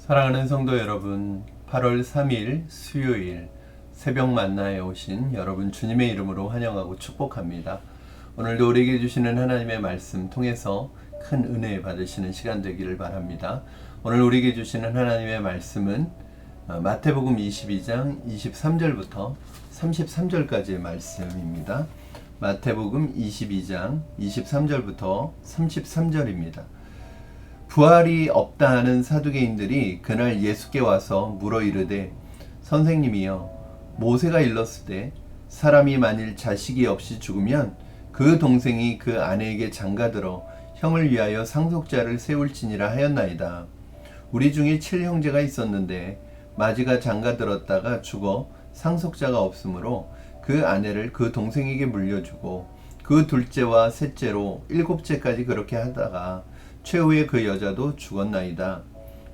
사랑하는 성도 여러분, 8월 3일 수요일 새벽 만나에 오신 여러분 주님의 이름으로 환영하고 축복합니다. 오늘도 우리에게 주시는 하나님의 말씀 통해서 큰 은혜 받으시는 시간 되기를 바랍니다. 오늘 우리에게 주시는 하나님의 말씀은 마태복음 22장 23절부터 33절까지의 말씀입니다. 마태복음 22장 23절부터 33절입니다. 부활이 없다 하는 사두개인들이 그날 예수께 와서 물어 이르되, 선생님이여, 모세가 일렀을 때 사람이 만일 자식이 없이 죽으면 그 동생이 그 아내에게 장가들어 형을 위하여 상속자를 세울지니라 하였나이다. 우리 중에 7형제가 있었는데 마지가 장가들었다가 죽어 상속자가 없으므로 그 아내를 그 동생에게 물려주고 그 둘째와 셋째로 7째까지 그렇게 하다가 최후에 그 여자도 죽었나이다.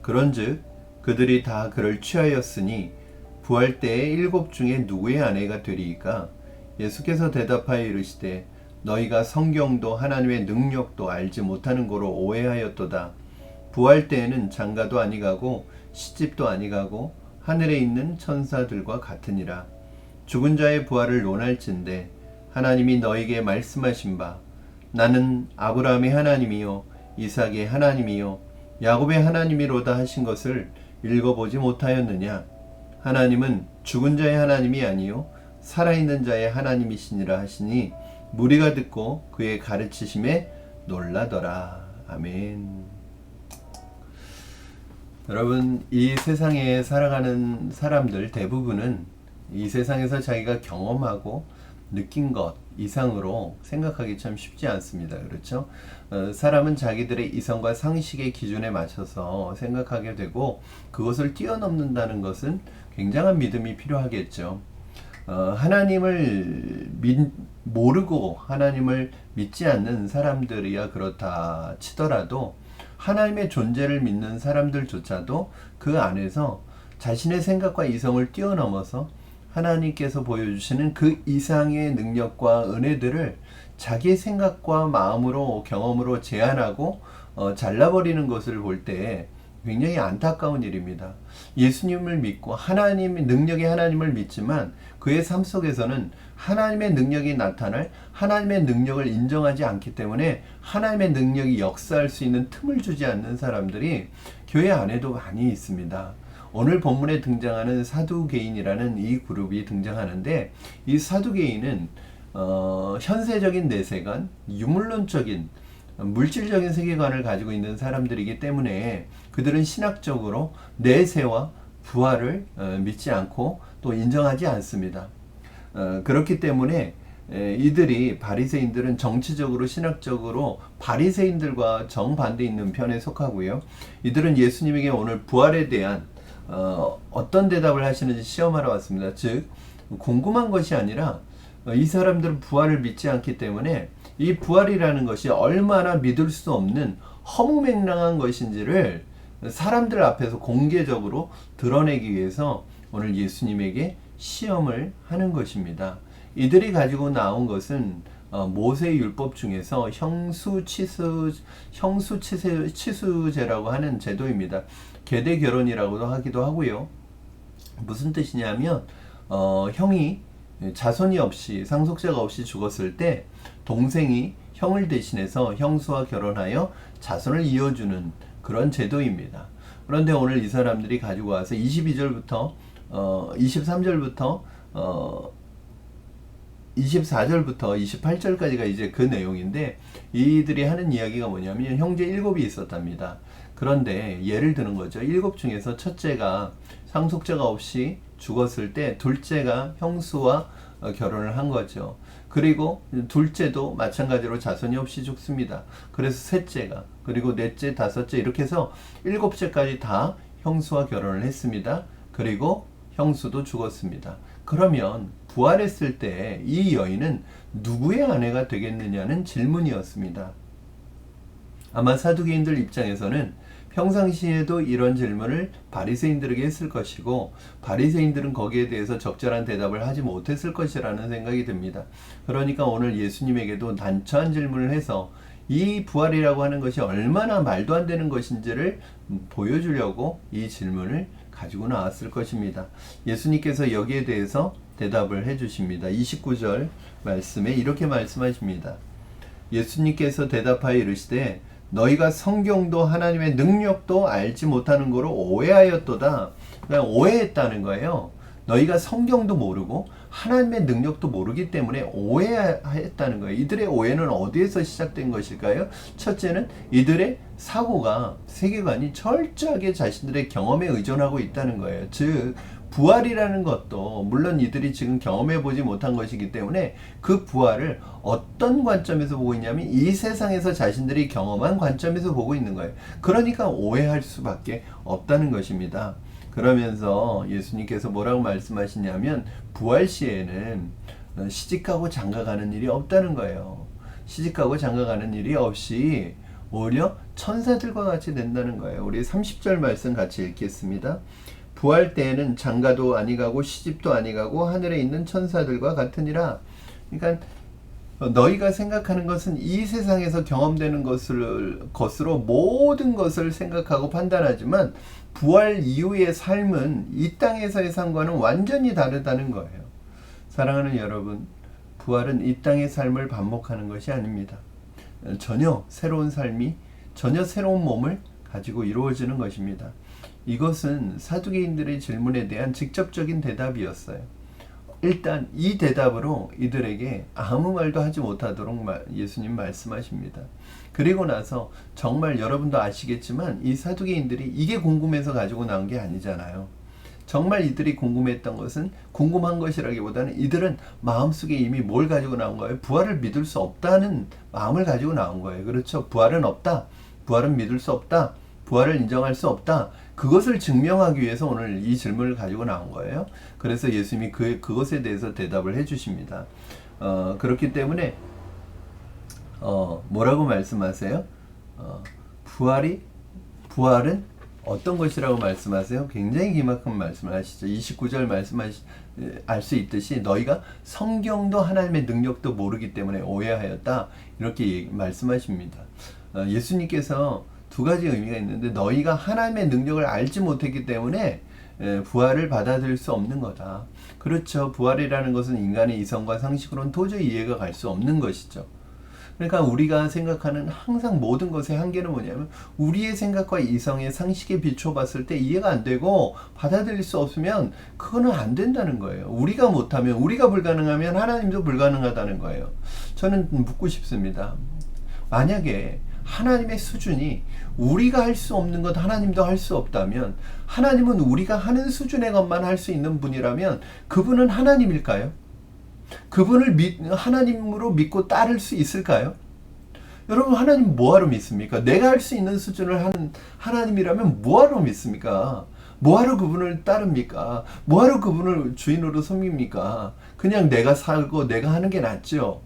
그런즉 그들이 다 그를 취하였으니 부활 때에 7 중에 누구의 아내가 되리이까? 예수께서 대답하여 이르시되, 너희가 성경도 하나님의 능력도 알지 못하는 거로 오해하였도다. 부활 때에는 장가도 아니가고 시집도 아니가고 하늘에 있는 천사들과 같으니라. 죽은 자의 부활을 논할진대 하나님이 너희에게 말씀하신 바, 나는 아브라함의 하나님이요 이삭의 하나님이요 야곱의 하나님이로다 하신 것을 읽어보지 못하였느냐? 하나님은 죽은 자의 하나님이 아니요 살아있는 자의 하나님이시니라 하시니 무리가 듣고 그의 가르치심에 놀라더라. 아멘. 여러분, 이 세상에 살아가는 사람들 대부분은 이 세상에서 자기가 경험하고 느낀 것 이상으로 생각하기 참 쉽지 않습니다. 그렇죠? 사람은 자기들의 이성과 상식의 기준에 맞춰서 생각하게 되고 그것을 뛰어넘는다는 것은 굉장한 믿음이 필요하겠죠. 하나님을 모르고 하나님을 믿지 않는 사람들이야 그렇다 치더라도 하나님의 존재를 믿는 사람들조차도 그 안에서 자신의 생각과 이성을 뛰어넘어서 하나님께서 보여주시는 그 이상의 능력과 은혜들을 자기의 생각과 마음으로 경험으로 제한하고 잘라버리는 것을 볼 때 굉장히 안타까운 일입니다. 예수님을 믿고 하나님의 능력의 하나님을 믿지만 그의 삶 속에서는 하나님의 능력이 나타날 하나님의 능력을 인정하지 않기 때문에 하나님의 능력이 역사할 수 있는 틈을 주지 않는 사람들이 교회 안에도 많이 있습니다. 오늘 본문에 등장하는 사두개인이라는 이 그룹이 등장하는데 이 사두개인은 현세적인 내세관, 유물론적인 물질적인 세계관을 가지고 있는 사람들이기 때문에 그들은 신학적으로 내세와 부활을 믿지 않고 또 인정하지 않습니다. 그렇기 때문에 이들이 바리새인들은 정치적으로 신학적으로 바리새인들과 정반대 있는 편에 속하고요. 이들은 예수님에게 오늘 부활에 대한 어떤 대답을 하시는지 시험하러 왔습니다. 즉 궁금한 것이 아니라 이 사람들은 부활을 믿지 않기 때문에 이 부활이라는 것이 얼마나 믿을 수 없는 허무맹랑한 것인지를 사람들 앞에서 공개적으로 드러내기 위해서 오늘 예수님에게 시험을 하는 것입니다. 이들이 가지고 나온 것은 모세의 율법 중에서 형수치수제라고 하는 제도입니다. 계대 결혼이라고도 하기도 하고요. 무슨 뜻이냐면 형이 자손이 없이 상속자가 없이 죽었을 때 동생이 형을 대신해서 형수와 결혼하여 자손을 이어주는 그런 제도입니다. 그런데 오늘 이 사람들이 가지고 와서 22절부터 23절부터 24절부터 28절까지가 이제 그 내용인데 이들이 하는 이야기가 뭐냐면 형제 7이 있었답니다. 그런데 예를 드는 거죠. 7 중에서 첫째가 상속자가 없이 죽었을 때 둘째가 형수와 결혼을 한 거죠. 그리고 둘째도 마찬가지로 자손이 없이 죽습니다. 그래서 셋째가, 그리고 넷째, 다섯째 이렇게 해서 7째까지 다 형수와 결혼을 했습니다. 그리고 형수도 죽었습니다. 그러면 부활했을 때 이 여인은 누구의 아내가 되겠느냐는 질문이었습니다. 아마 사두개인들 입장에서는 평상시에도 이런 질문을 바리새인들에게 했을 것이고 바리새인들은 거기에 대해서 적절한 대답을 하지 못했을 것이라는 생각이 듭니다. 그러니까 오늘 예수님에게도 난처한 질문을 해서 이 부활이라고 하는 것이 얼마나 말도 안 되는 것인지를 보여주려고 이 질문을 가지고 나왔을 것입니다. 예수님께서 여기에 대해서 대답을 해주십니다. 29절 말씀에 이렇게 말씀하십니다. 예수님께서 대답하여 이르시되 너희가 성경도 하나님의 능력도 알지 못하는 거로 오해하였도다. 그러니까 오해했다는 거예요. 너희가 성경도 모르고 하나님의 능력도 모르기 때문에 오해했다는 거예요. 이들의 오해는 어디에서 시작된 것일까요? 첫째는 이들의 사고가, 세계관이 철저하게 자신들의 경험에 의존하고 있다는 거예요. 즉 부활이라는 것도 물론 이들이 지금 경험해 보지 못한 것이기 때문에 그 부활을 어떤 관점에서 보고 있냐면 이 세상에서 자신들이 경험한 관점에서 보고 있는 거예요. 그러니까 오해할 수밖에 없다는 것입니다. 그러면서 예수님께서 뭐라고 말씀하시냐면 부활 시에는 시집가고 장가가는 일이 없다는 거예요. 시집가고 장가가는 일이 없이 오히려 천사들과 같이 된다는 거예요. 우리 30절 말씀 같이 읽겠습니다. 부활 때에는 장가도 아니가고 시집도 아니가고 하늘에 있는 천사들과 같으니라. 그러니까 너희가 생각하는 것은 이 세상에서 경험되는 것으로 모든 것을 생각하고 판단하지만 부활 이후의 삶은 이 땅에서의 삶과는 완전히 다르다는 거예요. 사랑하는 여러분, 부활은 이 땅의 삶을 반복하는 것이 아닙니다. 전혀 새로운 삶이, 전혀 새로운 몸을 가지고 이루어지는 것입니다. 이것은 사두개인들의 질문에 대한 직접적인 대답이었어요. 일단 이 대답으로 이들에게 아무 말도 하지 못하도록 예수님 말씀하십니다. 그리고 나서 정말 여러분도 아시겠지만 이 사두개인들이 이게 궁금해서 가지고 나온 게 아니잖아요. 정말 이들이 궁금했던 것은 궁금한 것이라기보다는 이들은 마음속에 이미 뭘 가지고 나온 거예요? 부활을 믿을 수 없다는 마음을 가지고 나온 거예요. 그렇죠? 부활은 없다. 부활은 믿을 수 없다. 부활을 인정할 수 없다. 그것을 증명하기 위해서 오늘 이 질문을 가지고 나온 거예요. 그래서 예수님이 그것에 대해서 대답을 해주십니다. 그렇기 때문에 뭐라고 말씀하세요? 부활은 어떤 것이라고 말씀하세요? 굉장히 기막힌 말씀을 하시죠. 29절 알 수 있듯이 너희가 성경도 하나님의 능력도 모르기 때문에 오해하였다. 이렇게 말씀하십니다. 예수님께서 두 가지 의미가 있는데 너희가 하나님의 능력을 알지 못했기 때문에 부활을 받아들일 수 없는 거다. 그렇죠. 부활이라는 것은 인간의 이성과 상식으로는 도저히 이해가 갈 수 없는 것이죠. 그러니까 우리가 생각하는 항상 모든 것의 한계는 뭐냐면 우리의 생각과 이성의 상식에 비춰 봤을 때 이해가 안 되고 받아들일 수 없으면 그거는 안 된다는 거예요. 우리가 못하면, 우리가 불가능하면 하나님도 불가능하다는 거예요. 저는 묻고 싶습니다. 만약에 하나님의 수준이 우리가 할 수 없는 것 하나님도 할 수 없다면 하나님은 우리가 하는 수준의 것만 할 수 있는 분이라면 그분은 하나님일까요? 그분을 하나님으로 믿고 따를 수 있을까요? 여러분, 하나님 뭐하러 믿습니까? 내가 할 수 있는 수준을 하는 하나님이라면 뭐하러 믿습니까? 뭐하러 그분을 따릅니까? 뭐하러 그분을 주인으로 섬깁니까? 그냥 내가 살고 내가 하는 게 낫죠.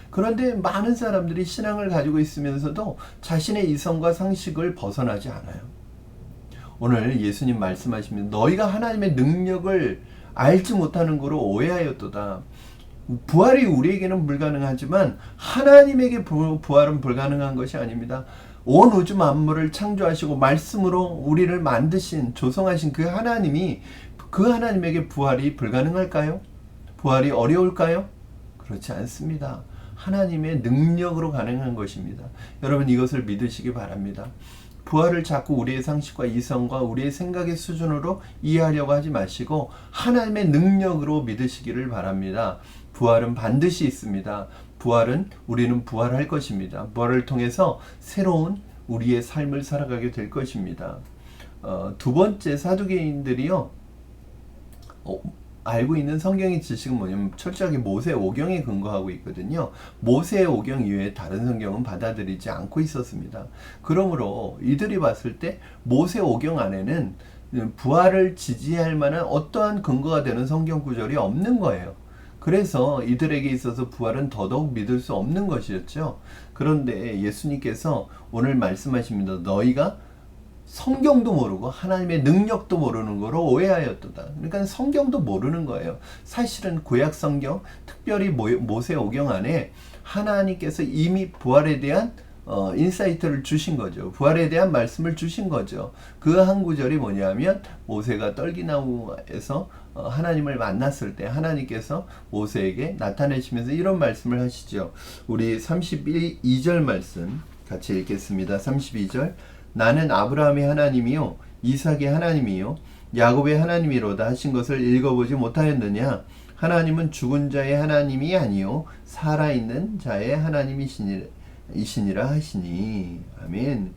그런데 많은 사람들이 신앙을 가지고 있으면서도 자신의 이성과 상식을 벗어나지 않아요. 오늘 예수님 말씀하시면 너희가 하나님의 능력을 알지 못하는 거로 오해하였도다. 부활이 우리에게는 불가능하지만 하나님에게 부활은 불가능한 것이 아닙니다. 온 우주 만물을 창조하시고 말씀으로 우리를 만드신, 조성하신 그 하나님이, 그 하나님에게 부활이 불가능할까요? 부활이 어려울까요? 그렇지 않습니다. 하나님의 능력으로 가능한 것입니다. 여러분, 이것을 믿으시기 바랍니다. 부활을 자꾸 우리의 상식과 이성과 우리의 생각의 수준으로 이해하려고 하지 마시고 하나님의 능력으로 믿으시기를 바랍니다. 부활은 반드시 있습니다. 우리는 부활할 것입니다. 부활을 통해서 새로운 우리의 삶을 살아가게 될 것입니다. 두 번째, 사두개인들이요, 알고 있는 성경의 지식은 뭐냐면 철저하게 모세 오경에 근거하고 있거든요. 모세 오경 이외에 다른 성경은 받아들이지 않고 있었습니다. 그러므로 이들이 봤을 때 모세 오경 안에는 부활을 지지할 만한 어떠한 근거가 되는 성경 구절이 없는 거예요. 그래서 이들에게 있어서 부활은 더더욱 믿을 수 없는 것이었죠. 그런데 예수님께서 오늘 말씀하십니다. 너희가 성경도 모르고 하나님의 능력도 모르는 거로 오해하였도다. 그러니까 성경도 모르는 거예요. 사실은 구약 성경, 특별히 모세 오경 안에 하나님께서 이미 부활에 대한 인사이트를 주신 거죠. 부활에 대한 말씀을 주신 거죠. 그 한 구절이 뭐냐면 모세가 떨기나무에서 하나님을 만났을 때 하나님께서 모세에게 나타내시면서 이런 말씀을 하시죠. 우리 32절 말씀 같이 읽겠습니다. 32절 나는 아브라함의 하나님이요 이삭의 하나님이요 야곱의 하나님이로다 하신 것을 읽어보지 못하였느냐. 하나님은 죽은 자의 하나님이 아니요 살아있는 자의 하나님이시니라 하시니. 아멘.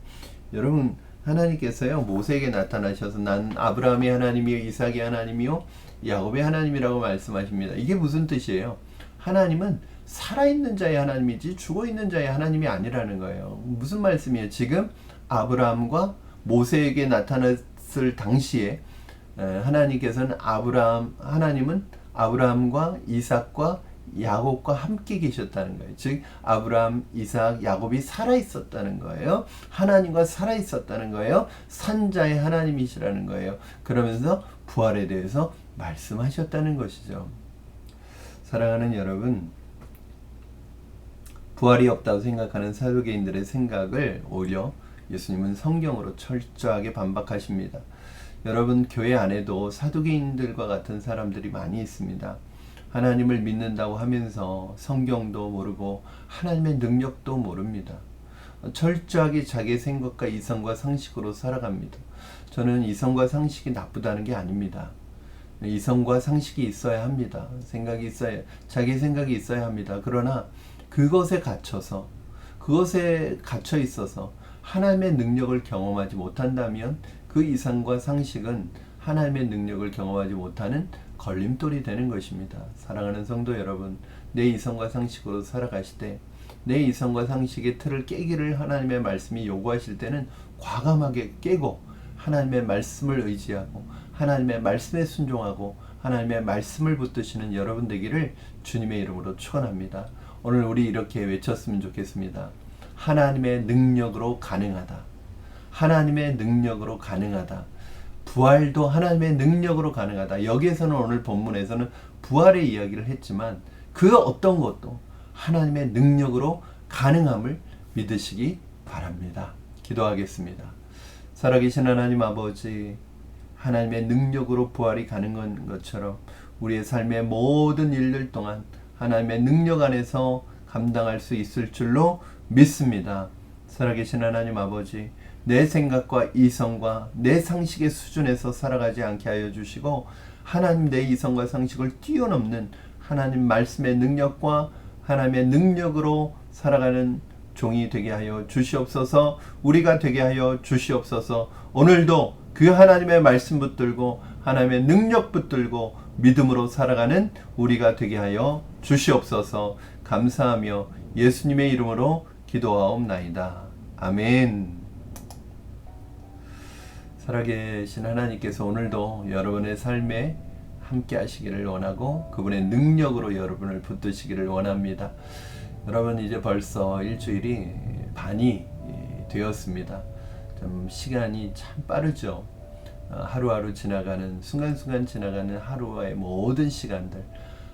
여러분 하나님께서요 모세에게 나타나셔서 난 아브라함의 하나님이요 이삭의 하나님이요 야곱의 하나님이라고 말씀하십니다. 이게 무슨 뜻이에요? 하나님은 살아있는 자의 하나님이지 죽어있는 자의 하나님이 아니라는 거예요. 무슨 말씀이에요? 지금 아브라함과 모세에게 나타났을 당시에 하나님께서는 하나님은 아브라함과 이삭과 야곱과 함께 계셨다는 거예요. 즉 아브라함, 이삭, 야곱이 살아 있었다는 거예요. 하나님과 살아 있었다는 거예요. 산자의 하나님이시라는 거예요. 그러면서 부활에 대해서 말씀하셨다는 것이죠. 사랑하는 여러분, 부활이 없다고 생각하는 사두개인들의 생각을 오히려 예수님은 성경으로 철저하게 반박하십니다. 여러분 교회 안에도 사두개인들과 같은 사람들이 많이 있습니다. 하나님을 믿는다고 하면서 성경도 모르고 하나님의 능력도 모릅니다. 철저하게 자기의 생각과 이성과 상식으로 살아갑니다. 저는 이성과 상식이 나쁘다는 게 아닙니다. 이성과 상식이 있어야 합니다. 자기 생각이 있어야 합니다. 그러나 그것에 갇혀 있어서 하나님의 능력을 경험하지 못한다면 그 이성과 상식은 하나님의 능력을 경험하지 못하는 걸림돌이 되는 것입니다. 사랑하는 성도 여러분, 내 이성과 상식으로 살아가시되 내 이성과 상식의 틀을 깨기를 하나님의 말씀이 요구하실 때는 과감하게 깨고 하나님의 말씀을 의지하고 하나님의 말씀에 순종하고 하나님의 말씀을 붙드시는 여러분 되기를 주님의 이름으로 축원합니다. 오늘 우리 이렇게 외쳤으면 좋겠습니다. 하나님의 능력으로 가능하다. 하나님의 능력으로 가능하다. 부활도 하나님의 능력으로 가능하다. 여기에서는 오늘 본문에서는 부활의 이야기를 했지만 그 어떤 것도 하나님의 능력으로 가능함을 믿으시기 바랍니다. 기도하겠습니다. 살아계신 하나님 아버지, 하나님의 능력으로 부활이 가능한 것처럼 우리의 삶의 모든 일들 동안 하나님의 능력 안에서 감당할 수 있을 줄로 믿습니다. 살아계신 하나님 아버지, 내 생각과 이성과 내 상식의 수준에서 살아가지 않게 하여 주시고 하나님 내 이성과 상식을 뛰어넘는 하나님 말씀의 능력과 하나님의 능력으로 살아가는 종이 되게 하여 주시옵소서. 우리가 되게 하여 주시옵소서. 오늘도 그 하나님의 말씀 붙들고 하나님의 능력 붙들고 믿음으로 살아가는 우리가 되게 하여 주시옵소서. 감사하며 예수님의 이름으로 기도하옵나이다. 아멘. 살아계신 하나님께서 오늘도 여러분의 삶에 함께 하시기를 원하고 그분의 능력으로 여러분을 붙드시기를 원합니다. 여러분 이제 벌써 일주일이 반이 되었습니다. 좀 시간이 참 빠르죠. 하루하루 지나가는 순간순간 지나가는 하루의 모든 시간들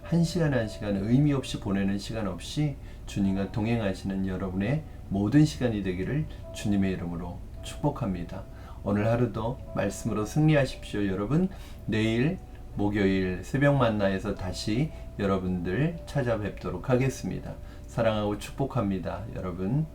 한 시간 한 시간 의미 없이 보내는 시간 없이 주님과 동행하시는 여러분의 모든 시간이 되기를 주님의 이름으로 축복합니다. 오늘 하루도 말씀으로 승리하십시오. 여러분 내일 목요일 새벽 만나에서 다시 여러분들 찾아뵙도록 하겠습니다. 사랑하고 축복합니다. 여러분